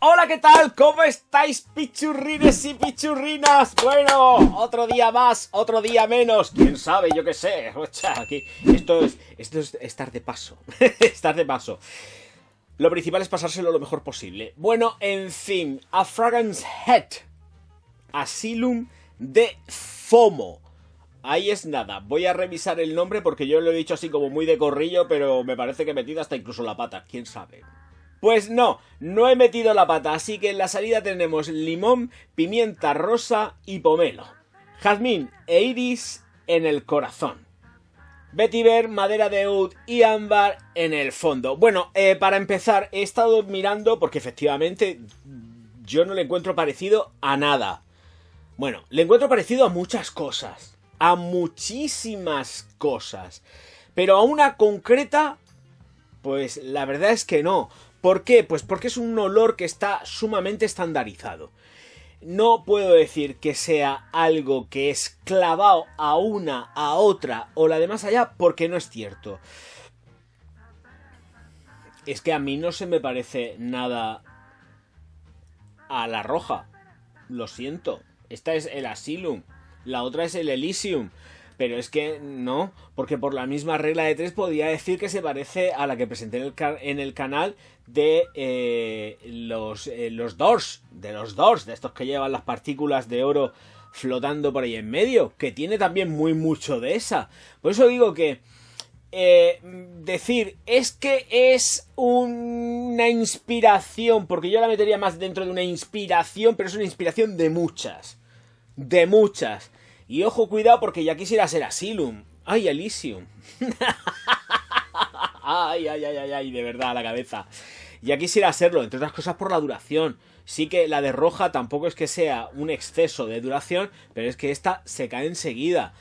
Hola, ¿qué tal? ¿Cómo estáis, pichurrines y pichurrinas? Bueno, otro día más, otro día menos. ¿Quién sabe? Yo qué sé. Aquí, esto es estar de paso. Estar de paso. Lo principal es pasárselo lo mejor posible. Bueno, en fin. A Fragrance Head. Asylum de FOMO. Ahí es nada. Voy a revisar el nombre porque yo lo he dicho así como muy de corrillo, pero me parece que he metido hasta incluso la pata. ¿Quién sabe? Pues no he metido la pata, así que en la salida tenemos limón, pimienta rosa y pomelo. Jazmín e iris en el corazón. Vetiver, madera de oud y ámbar en el fondo. Bueno, para empezar, he estado mirando porque efectivamente yo no le encuentro parecido a nada. Bueno, le encuentro parecido a muchas cosas. A muchísimas cosas. Pero a una concreta, pues la verdad es que no. ¿Por qué? Pues porque es un olor que está sumamente estandarizado. No puedo decir que sea algo que es clavado a una, a otra o la de más allá, porque no es cierto. Es que a mí no se me parece nada a la roja. Lo siento. Esta es el Asylum. La otra es el Elysium. Pero es que no, porque por la misma regla de tres podría decir que se parece a la que presenté en el canal de los Doors, de estos que llevan las partículas de oro flotando por ahí en medio, que tiene también mucho de esa. Por eso digo que decir es que es una inspiración, porque yo la metería más dentro de una inspiración, pero es una inspiración de muchas. De muchas. Y ojo, cuidado, porque ya quisiera ser Asylum. Ay, Elysium. Ay, de verdad, la cabeza. Ya quisiera serlo, entre otras cosas por la duración. Sí que la de roja tampoco es que sea un exceso de duración, pero es que esta se cae enseguida.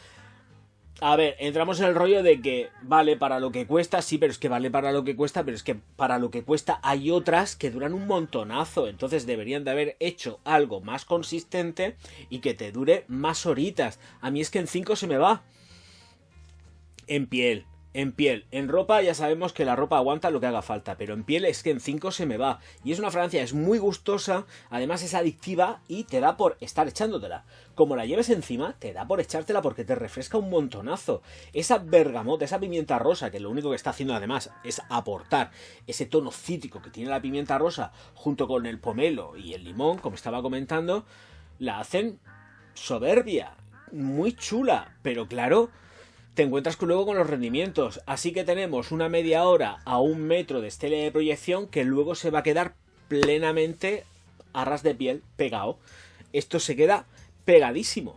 A ver, entramos en el rollo de que vale para lo que cuesta, sí, pero es que vale para lo que cuesta, pero es que para lo que cuesta hay otras que duran un montonazo, entonces deberían de haber hecho algo más consistente y que te dure más horitas. A mí es que en 5 se me va. En piel. En ropa ya sabemos que la ropa aguanta lo que haga falta, pero en piel es que en 5 se me va. Y es una fragancia, es muy gustosa, además es adictiva y te da por estar echándotela. Como la lleves encima, te da por echártela porque te refresca un montonazo. Esa bergamota, esa pimienta rosa, que lo único que está haciendo además es aportar ese tono cítrico que tiene la pimienta rosa junto con el pomelo y el limón, como estaba comentando, la hacen soberbia, muy chula, pero claro, te encuentras luego con los rendimientos. Así que tenemos una media hora a 1 metro de estela de proyección que luego se va a quedar plenamente a ras de piel pegado. Esto se queda pegadísimo.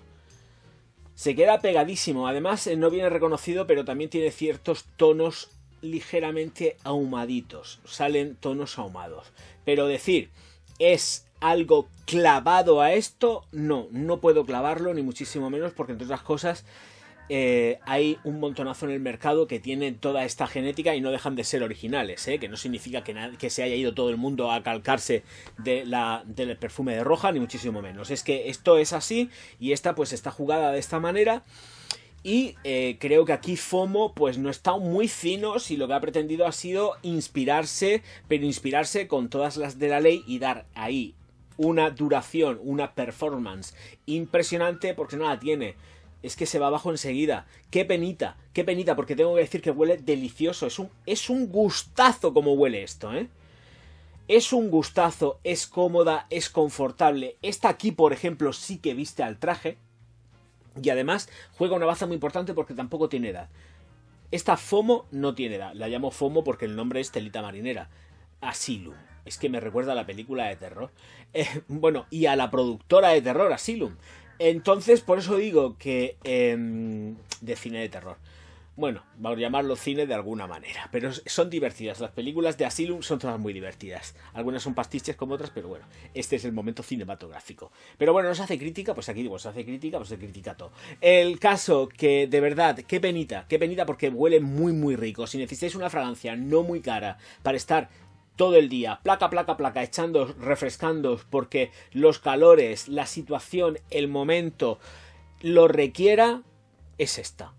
Se queda pegadísimo. Además, no viene reconocido, pero también tiene ciertos tonos ligeramente ahumaditos. Salen tonos ahumados. Pero decir, ¿es algo clavado a esto? No puedo clavarlo, ni muchísimo menos, porque entre otras cosas hay un montonazo en el mercado que tienen toda esta genética y no dejan de ser originales, que no significa que se haya ido todo el mundo a calcarse del perfume de roja, ni muchísimo menos. Es que esto es así y esta pues está jugada de esta manera. Y creo que aquí FOMO pues no está muy fino si lo que ha pretendido ha sido inspirarse, pero inspirarse con todas las de la ley y dar ahí una duración, una performance impresionante, porque no la tiene. Es que se va abajo enseguida. Qué penita, porque tengo que decir que huele delicioso. Es un gustazo como huele esto, ¿eh? Es un gustazo, es cómoda, es confortable. Esta aquí, por ejemplo, sí que viste al traje. Y además juega una baza muy importante porque tampoco tiene edad. Esta FOMO no tiene edad. La llamo FOMO porque el nombre es telita marinera. Asylum. Es que me recuerda a la película de terror. Bueno, y a la productora de terror, Asylum. Entonces, por eso digo que de cine de terror. Bueno, vamos a llamarlo cine de alguna manera. Pero son divertidas. Las películas de Asylum son todas muy divertidas. Algunas son pastiches como otras, pero bueno, este es el momento cinematográfico. Pero bueno, nos hace crítica, pues aquí digo, se hace crítica, pues se critica todo. El caso que, de verdad, qué penita porque huele muy rico. Si necesitáis una fragancia no muy cara para estar todo el día, placa, echando, refrescando, porque los calores, la situación, el momento lo requiera, es esta.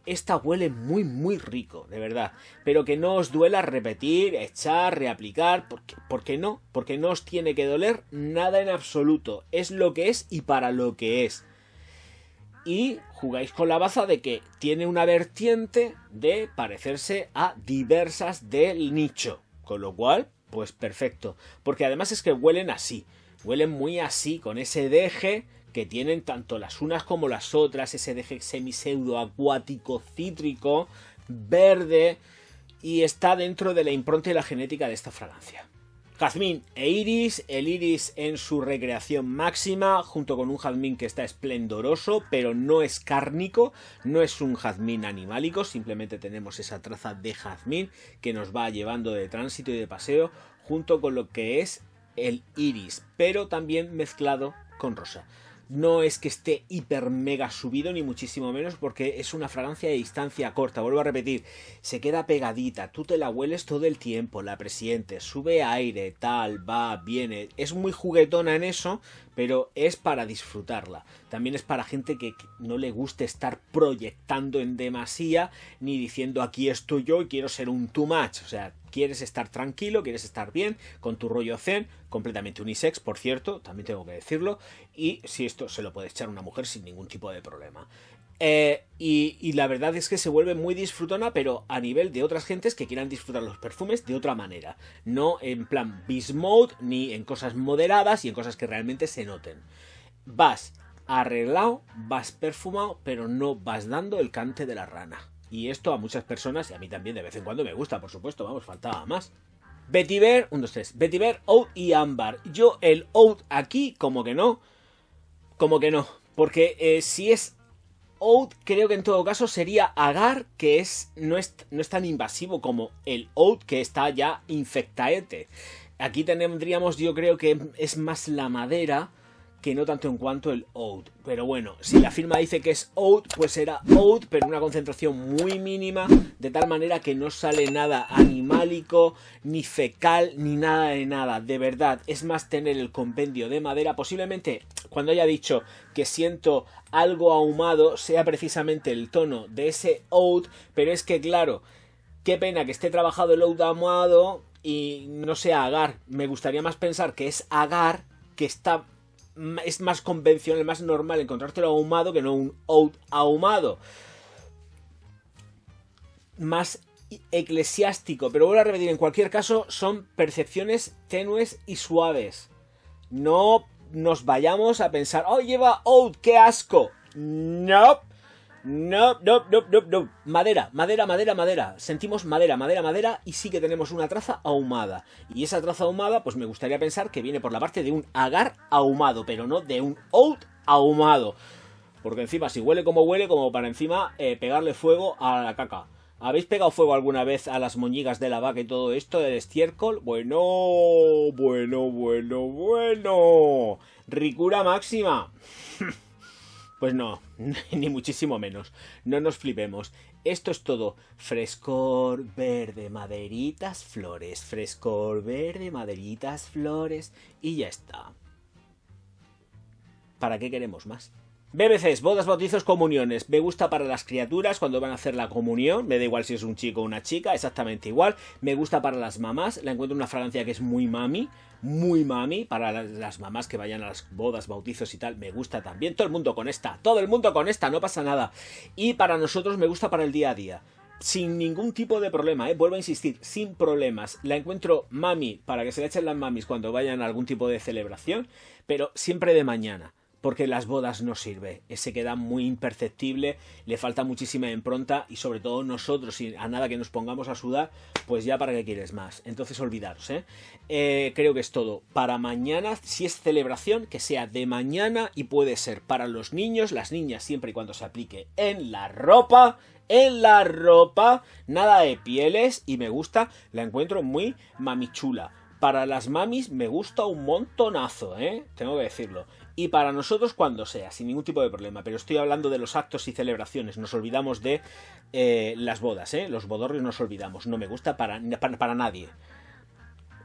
esta huele muy muy rico, de verdad, pero que no os duela repetir, echar, reaplicar, porque no os tiene que doler nada en absoluto, es lo que es y para lo que es. Y jugáis con la baza de que tiene una vertiente de parecerse a diversas del nicho, con lo cual, pues perfecto, porque además es que huelen así, huelen muy así, con ese deje que tienen tanto las unas como las otras, ese deje semiseudo acuático cítrico, verde, y está dentro de la impronta y la genética de esta fragancia. Jazmín e iris, el iris en su recreación máxima, junto con un jazmín que está esplendoroso, pero no es cárnico, no es un jazmín animálico, simplemente tenemos esa traza de jazmín que nos va llevando de tránsito y de paseo, junto con lo que es el iris, pero también mezclado con rosa. No es que esté hiper mega subido, ni muchísimo menos, porque es una fragancia de distancia corta. Vuelvo a repetir, se queda pegadita, tú te la hueles todo el tiempo, la presientes, sube aire, tal, va, viene. Es muy juguetona en eso, pero es para disfrutarla. También es para gente que no le guste estar proyectando en demasía, ni diciendo aquí estoy yo y quiero ser un too much. O sea, quieres estar tranquilo, quieres estar bien, con tu rollo zen, completamente unisex, por cierto, también tengo que decirlo, y si esto se lo puede echar una mujer sin ningún tipo de problema. Y la verdad es que se vuelve muy disfrutona, pero a nivel de otras gentes que quieran disfrutar los perfumes de otra manera, no en plan beast mode, ni en cosas moderadas y en cosas que realmente se noten. Vas arreglado, vas perfumado, pero no vas dando el cante de la rana. Y esto a muchas personas, y a mí también de vez en cuando me gusta, por supuesto, vamos, faltaba más. Vetiver, 1, 2, 3, Vetiver, Oud y Ámbar. Yo el Oud aquí, como que no, porque si es Oud, creo que en todo caso sería Agar, que no es tan invasivo como el Oud, que está ya infectaete. Aquí tendríamos, yo creo que es más la madera, que no tanto en cuanto el Oud. Pero bueno, si la firma dice que es Oud, pues será Oud, pero en una concentración muy mínima, de tal manera que no sale nada animálico, ni fecal, ni nada de nada. De verdad, es más tener el compendio de madera. Posiblemente, cuando haya dicho que siento algo ahumado, sea precisamente el tono de ese Oud, pero es que claro, qué pena que esté trabajado el Oud ahumado y no sea Agar. Me gustaría más pensar que es Agar, que es más convencional, más normal encontrártelo ahumado que no un Oud ahumado. Más eclesiástico, pero vuelvo a repetir, en cualquier caso son percepciones tenues y suaves. No nos vayamos a pensar, oh, lleva Oud, qué asco. No. No. Madera. Sentimos madera y sí que tenemos una traza ahumada. Y esa traza ahumada, pues me gustaría pensar que viene por la parte de un agar ahumado, pero no de un Oud ahumado. Porque encima, si huele como para encima pegarle fuego a la caca. ¿Habéis pegado fuego alguna vez a las moñigas de la vaca y todo esto del estiércol? Bueno. Ricura máxima. Pues no, ni muchísimo menos. No nos flipemos. Esto es todo frescor verde, maderitas, flores. Frescor verde, maderitas, flores. Y ya está. ¿Para qué queremos más? BBCs, bodas, bautizos, comuniones. Me gusta para las criaturas cuando van a hacer la comunión. Me da igual si es un chico o una chica, exactamente igual. Me gusta para las mamás. La encuentro una fragancia que es muy mami. Muy mami. Para las mamás que vayan a las bodas, bautizos y tal. Me gusta también. Todo el mundo con esta. No pasa nada. Y para nosotros me gusta para el día a día. Sin ningún tipo de problema, vuelvo a insistir, sin problemas. La encuentro mami para que se le echen las mamis cuando vayan a algún tipo de celebración. Pero siempre de mañana. Porque las bodas no sirve, se queda muy imperceptible, le falta muchísima impronta y sobre todo nosotros, si a nada que nos pongamos a sudar, pues ya para qué quieres más. Entonces olvidaros, creo que es todo. Para mañana, si es celebración, que sea de mañana y puede ser para los niños, las niñas siempre y cuando se aplique en la ropa, nada de pieles y me gusta, la encuentro muy mamichula. Para las mamis me gusta un montonazo, tengo que decirlo. Y para nosotros cuando sea, sin ningún tipo de problema. Pero estoy hablando de los actos y celebraciones. Nos olvidamos de las bodas, los bodorrios nos olvidamos. No me gusta para nadie.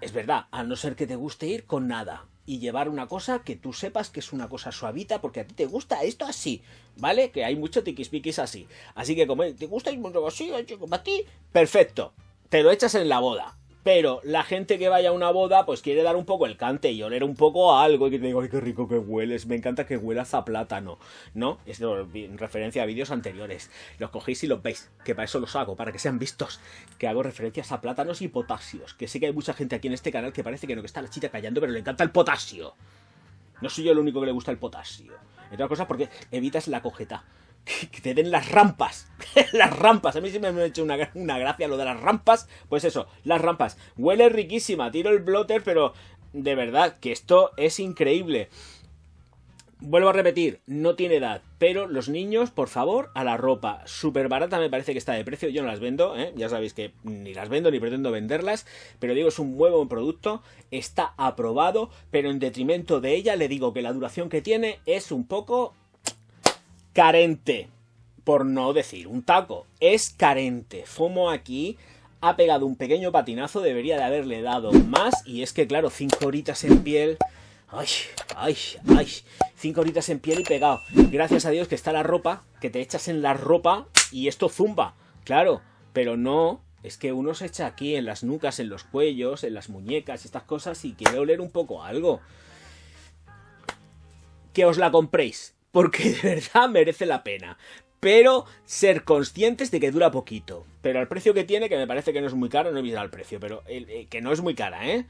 Es verdad, a no ser que te guste ir con nada. y llevar una cosa que tú sepas que es una cosa suavita porque a ti te gusta esto así, ¿vale? Que hay mucho tiquismiquis así. Así que como te gusta mucho así, como a ti, perfecto, te lo echas en la boda. Pero la gente que vaya a una boda, pues quiere dar un poco el cante y oler un poco a algo y que te digo, ay, qué rico que hueles, me encanta que huelas a plátano, ¿no? Esto en referencia a vídeos anteriores. Los cogéis y los veis, que para eso los hago, para que sean vistos, que hago referencias a plátanos y potasios, que sé que hay mucha gente aquí en este canal que parece que no, que está la chita callando, pero le encanta el potasio. No soy yo el único que le gusta el potasio. Entre otras cosas porque evitas la cojeta. Que te den las rampas. Las rampas. A mí siempre me ha hecho una gracia lo de las rampas. Pues eso, las rampas. Huele riquísima. Tiro el blotter, pero de verdad que esto es increíble. Vuelvo a repetir, no tiene edad. Pero los niños, por favor, a la ropa. Súper barata me parece que está de precio. Yo no las vendo, ¿eh? Ya sabéis que ni las vendo ni pretendo venderlas. Pero digo, es un muy buen producto. Está aprobado. Pero en detrimento de ella le digo que la duración que tiene es un poco carente, por no decir un taco. Es carente. FOMO aquí ha pegado un pequeño patinazo, debería de haberle dado más. Y es que claro, 5 horitas en piel. Ay, 5 horitas en piel y pegado. Gracias a Dios que está la ropa, que te echas en la ropa y esto zumba. Claro, pero no, es que uno se echa aquí en las nucas, en los cuellos, en las muñecas, estas cosas y quiere oler un poco algo. Que os la compréis, porque de verdad merece la pena. Pero ser conscientes de que dura poquito. Pero al precio que tiene, que me parece que no es muy caro, no he visto el precio, pero que no es muy cara, ¿eh?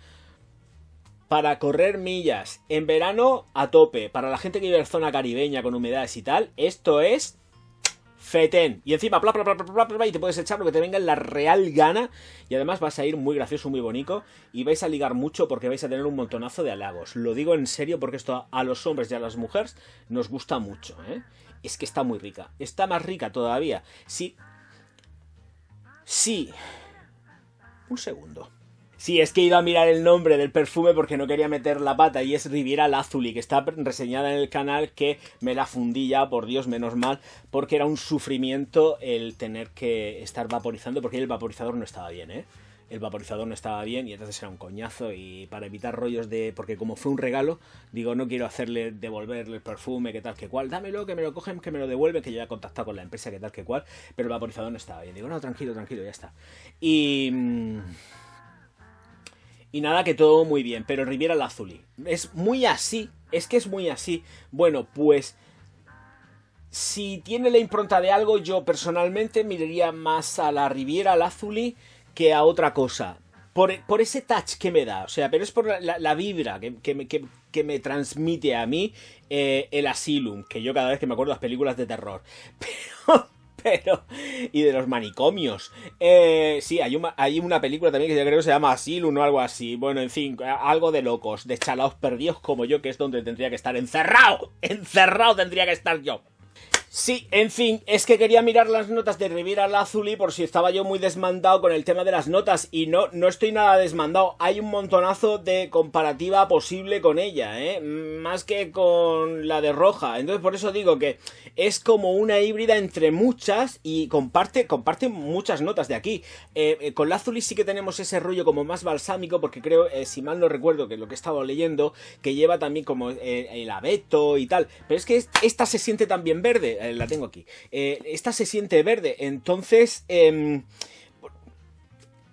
Para correr millas, en verano a tope, para la gente que vive en zona caribeña con humedades y tal, esto es fetén. Y encima, y te puedes echar lo que te venga en la real gana. Y además vas a ir muy gracioso, muy bonito. Y vais a ligar mucho porque vais a tener un montonazo de halagos. Lo digo en serio porque esto a los hombres y a las mujeres nos gusta mucho, ¿eh? Es que está muy rica. Está más rica todavía. Sí. Un segundo. Sí, es que he ido a mirar el nombre del perfume porque no quería meter la pata y es Riviera Lazuli, que está reseñada en el canal, que me la fundí ya, por Dios, menos mal, porque era un sufrimiento el tener que estar vaporizando, porque el vaporizador no estaba bien, ¿eh? El vaporizador no estaba bien y entonces era un coñazo y para evitar rollos de... Porque como fue un regalo, digo, no quiero hacerle devolverle el perfume, que tal, que cual, dámelo, que me lo cogen, que me lo devuelven, que yo ya he contactado con la empresa, que tal, que cual, pero el vaporizador no estaba bien. Digo, no, tranquilo, ya está. Y nada, que todo muy bien, pero Riviera Lazuli es muy así, es que es muy así. Bueno, pues si tiene la impronta de algo, yo personalmente miraría más a la Riviera Lazuli que a otra cosa. Por ese touch que me da, o sea, pero es por la vibra que me transmite a mí el Asylum, que yo cada vez que me acuerdo de las películas de terror. Y de los manicomios. Sí, hay una película también que yo creo que se llama Asylum o algo así. Bueno, en fin, algo de locos, de chalaos perdidos como yo, que es donde tendría que estar encerrado. Encerrado tendría que estar yo. Sí, en fin, es que quería mirar las notas de Riviera Lazuli por si estaba yo muy desmandado con el tema de las notas y no estoy nada desmandado. Hay un montonazo de comparativa posible con ella, más que con la de Roja. Entonces por eso digo que es como una híbrida entre muchas y comparte muchas notas de aquí. Con Lazuli sí que tenemos ese rollo como más balsámico porque creo, si mal no recuerdo, que lo que he estado leyendo, que lleva también como el abeto y tal. Pero es que esta se siente también verde. La tengo aquí. Esta se siente verde. Entonces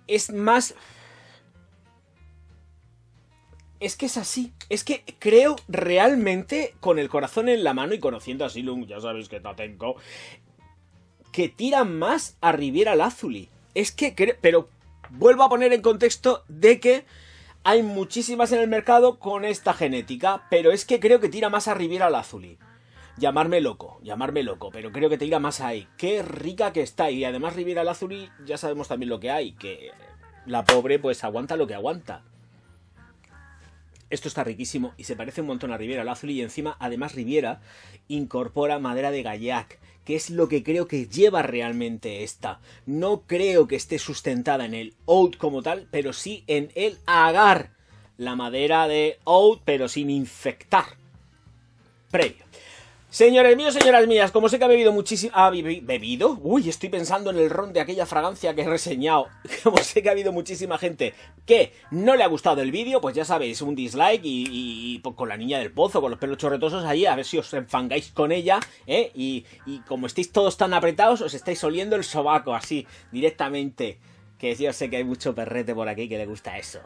es más... Es que es así. Es que creo realmente, con el corazón en la mano y conociendo a Asylum, ya sabéis que tengo, que tiran más a Riviera Lazuli. Es que pero vuelvo a poner en contexto de que hay muchísimas en el mercado con esta genética, pero es que creo que tira más a Riviera Lazuli. Llamarme loco, pero creo que te irá más ahí. Qué rica que está. Y además Riviera Lazuli ya sabemos también lo que hay, que la pobre pues aguanta lo que aguanta. Esto está riquísimo y se parece un montón a Riviera Lazuli y encima, además Riviera incorpora madera de gaillac, que es lo que creo que lleva realmente esta. No creo que esté sustentada en el oud como tal, pero sí en el agar. La madera de oud, pero sin infectar. Previo. Señores míos, señoras mías, como sé que ha bebido muchísimo... ¿Bebido? Uy, estoy pensando en el ron de aquella fragancia que he reseñado. Como sé que ha habido muchísima gente que no le ha gustado el vídeo, pues ya sabéis, un dislike y con la niña del pozo, con los pelos chorretosos allí, a ver si os enfangáis con ella, ¿eh? Y como estáis todos tan apretados, os estáis oliendo el sobaco así, directamente. Que yo sé que hay mucho perrete por aquí que le gusta eso.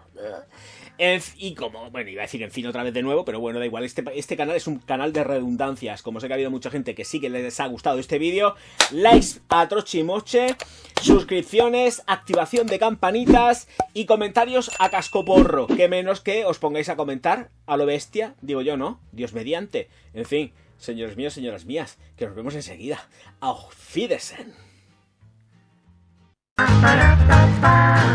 Y como, bueno, iba a decir en fin otra vez de nuevo, pero bueno, da igual, este canal es un canal de redundancias. Como sé que ha habido mucha gente que sí que les ha gustado este vídeo, likes a trochimoche, suscripciones, activación de campanitas y comentarios a cascoporro. Que menos que os pongáis a comentar a lo bestia, digo yo, ¿no? Dios mediante. En fin, señores míos, señoras mías, que nos vemos enseguida. Auf Wiedersehen. Ba-ba-da-ba-ba.